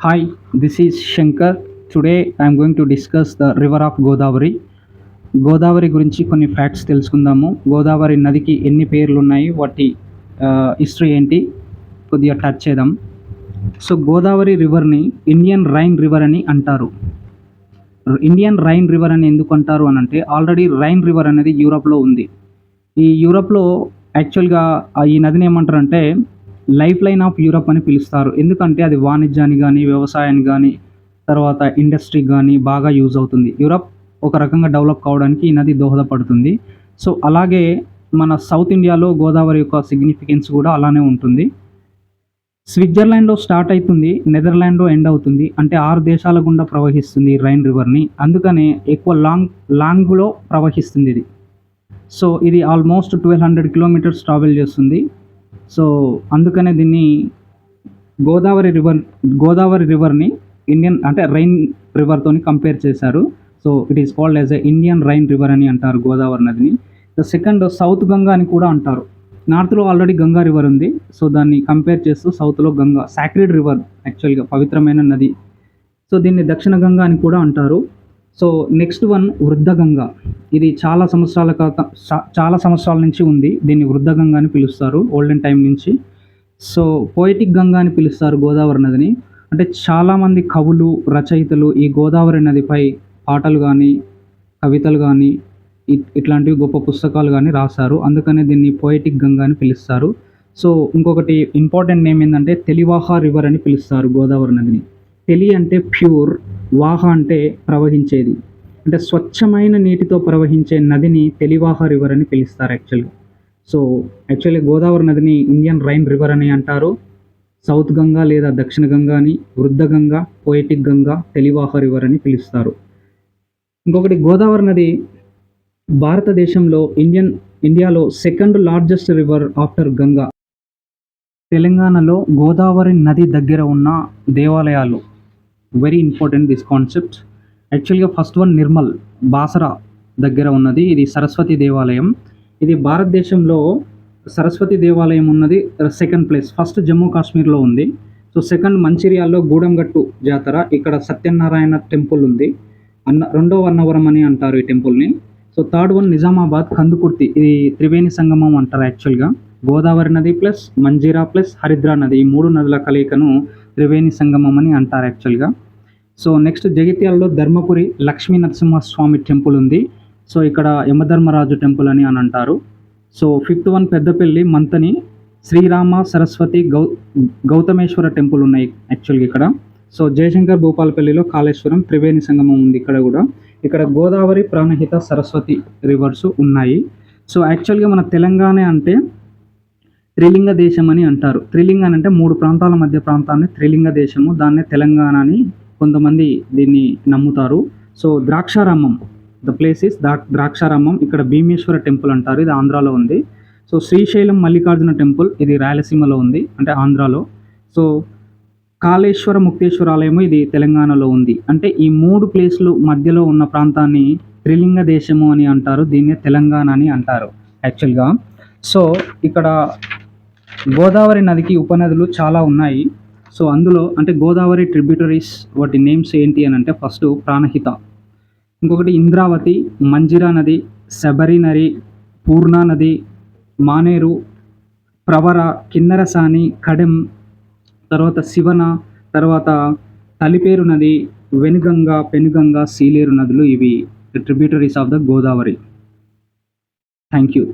Hi, this is Shankar. Today I am going to discuss the river of Godavari. Godavari గురించి కొన్ని facts తెలుసుకుందాము. గోదావరి నదికి ఎన్ని పేర్లు ఉన్నాయి, వాటి హిస్టరీ ఏంటి కొద్దిగా టచ్ చేద్దాం. సో గోదావరి రివర్ని ఇండియన్ రైన్ రివర్ అని అంటారు. ఇండియన్ రైన్ రివర్ అని ఎందుకు అంటారు అని అంటే, ఆల్రెడీ రైన్ రివర్ అనేది యూరోప్లో ఉంది. ఈ యూరోప్లో యాక్చువల్గా ఈ నదిని ఏమంటారంటే లైఫ్ లైన్ ఆఫ్ యూరప్ అని పిలుస్తారు. ఎందుకంటే అది వాణిజ్యానికి కానీ, వ్యవసాయానికి కానీ, తర్వాత ఇండస్ట్రీకి కానీ బాగా యూజ్ అవుతుంది. యూరప్ ఒక రకంగా డెవలప్ కావడానికి ఈ నది దోహదపడుతుంది. సో అలాగే మన సౌత్ ఇండియాలో గోదావరి యొక్క సిగ్నిఫికెన్స్ కూడా అలానే ఉంటుంది. స్విట్జర్లాండ్లో స్టార్ట్ అవుతుంది, నెదర్లాండ్లో ఎండ్ అవుతుంది. అంటే 6 దేశాల గుండా ప్రవహిస్తుంది రైన్ రివర్ని. అందుకనే ఎక్కువ లాంగ్లో ప్రవహిస్తుంది ఇది. సో ఇది ఆల్మోస్ట్ 1200 కిలోమీటర్స్ ట్రావెల్ చేస్తుంది. సో అందుకనే దీన్ని గోదావరి రివర్ని ఇండియన్ అంటే రైన్ రివర్తోని కంపేర్ చేశారు. So it is called as a Indian Rhine river అని అంటారు గోదావరి నదిని. ద సెకండ్ సౌత్ గంగా అని కూడా అంటారు. నార్త్లో ఆల్రెడీ గంగా రివర్ ఉంది. సో దాన్ని కంపేర్ చేస్తూ సౌత్లో గంగా సాక్రెడ్ రివర్, యాక్చువల్గా పవిత్రమైన నది. సో దీన్ని దక్షిణ గంగా అని కూడా అంటారు. సో నెక్స్ట్ వన్ వృద్ధ గంగా. ఇది చాలా సంవత్సరాల నుంచి ఉంది. దీన్ని వృద్ధ గంగా అని పిలుస్తారు ఓల్డెన్ టైం నుంచి. సో పోయిటిక్ గంగా అని పిలుస్తారు గోదావరి నదిని. అంటే చాలామంది కవులు, రచయితలు ఈ గోదావరి నదిపై పాటలు కానీ, కవితలు కానీ, ఇట్లాంటివి గొప్ప పుస్తకాలు కానీ రాశారు. అందుకనే దీన్ని పోయిటిక్ గంగా అని పిలుస్తారు. సో ఇంకొకటి ఇంపార్టెంట్ నేమ్ ఏంటంటే తెలివాహ రివర్ అని పిలుస్తారు గోదావరి నదిని. తెలి అంటే ప్యూర్, వాహ అంటే ప్రవహించేది. అంటే స్వచ్ఛమైన నీటితో ప్రవహించే నదిని తెలివాహ రివర్ అని పిలుస్తారు యాక్చువల్గా. సో యాక్చువల్లీ గోదావరి నదిని ఇండియన్ రైన్ రివర్ అని అంటారు. సౌత్ గంగా లేదా దక్షిణ గంగా అని, వృద్ధ గంగా, పోయిటిక్ గంగా, తెలివాహ రివర్ అని పిలుస్తారు. ఇంకొకటి గోదావరి నది భారతదేశంలో ఇండియాలో second largest river after Ganga. తెలంగాణలో గోదావరి నది దగ్గర ఉన్న దేవాలయాలు, వెరీ ఇంపార్టెంట్ దిస్ కాన్సెప్ట్. యాక్చువల్గా ఫస్ట్ వన్ నిర్మల్, బాసరా దగ్గర ఉన్నది. ఇది సరస్వతి దేవాలయం. ఇది భారతదేశంలో సరస్వతి దేవాలయం ఉన్నది సెకండ్ ప్లేస్. ఫస్ట్ జమ్మూ కాశ్మీర్లో ఉంది. సో సెకండ్ మంచిర్యాల్లో గూడెంగట్టు జాతర, ఇక్కడ సత్యనారాయణ టెంపుల్ ఉంది. రెండవ అన్నవరం అని అంటారు ఈ టెంపుల్ని. So third one Nizamabad Kandakurthi, ఇది త్రివేణి సంగమం అంటారు యాక్చువల్గా. గోదావరి నది ప్లస్ మంజీరా ప్లస్ హరిద్రా నది, ఈ 3 నదుల కలయికను త్రివేణి సంగమం అని అంటారు యాక్చువల్గా. సో నెక్స్ట్ జగిత్యాలలో ధర్మపురి లక్ష్మీ నరసింహస్వామి టెంపుల్ ఉంది. సో ఇక్కడ యమధర్మరాజు టెంపుల్ అని అంటారు. So fifth one Peddapalli Manthani Srirama Saraswati Gautameshwara temple ఉన్నాయి యాక్చువల్గా ఇక్కడ. సో జయశంకర్ భూపాలపల్లిలో కాళేశ్వరం, త్రివేణి సంగమం ఉంది ఇక్కడ కూడా. ఇక్కడ గోదావరి, ప్రాణహిత, సరస్వతి రివర్స్ ఉన్నాయి. సో యాక్చువల్గా మన తెలంగాణ అంటే త్రిలింగ దేశం అని అంటారు. త్రిలింగ అంటే 3 ప్రాంతాల మధ్య ప్రాంతాన్ని త్రిలింగ దేశము, దాన్నే తెలంగాణ అని కొంతమంది దీన్ని నమ్ముతారు. So Draksharamam, the place is Draksharamam. ఇక్కడ భీమేశ్వర టెంపుల్ అంటారు, ఇది ఆంధ్రాలో ఉంది. సో శ్రీశైలం మల్లికార్జున టెంపుల్, ఇది రాయలసీమలో ఉంది, అంటే ఆంధ్రాలో. సో కాళేశ్వర ముక్తేశ్వర ఆలయము, ఇది తెలంగాణలో ఉంది. అంటే ఈ 3 ప్లేస్లు మధ్యలో ఉన్న ప్రాంతాన్ని త్రిలింగ దేశము అని అంటారు. దీన్నే తెలంగాణ అని అంటారు యాక్చువల్గా. సో ఇక్కడ గోదావరి నదికి ఉపనదులు చాలా ఉన్నాయి. సో అందులో అంటే గోదావరి ట్రిబ్యూటరీస్, వాటి నేమ్స్ ఏంటి అని అంటే ఫస్ట్ ప్రాణహిత, ఇంకొకటి ఇంద్రావతి, మంజిరా నది, శబరి నది, పూర్ణా నది, మానేరు, ప్రవర, కిన్నెరసాని, కడెం, తర్వాత శివన, తర్వాత తలిపేరు నది, వెనుగంగ, పెనుగంగ, సీలేరు నదులు, ఇవి tributaries of the Godavari. Thank you.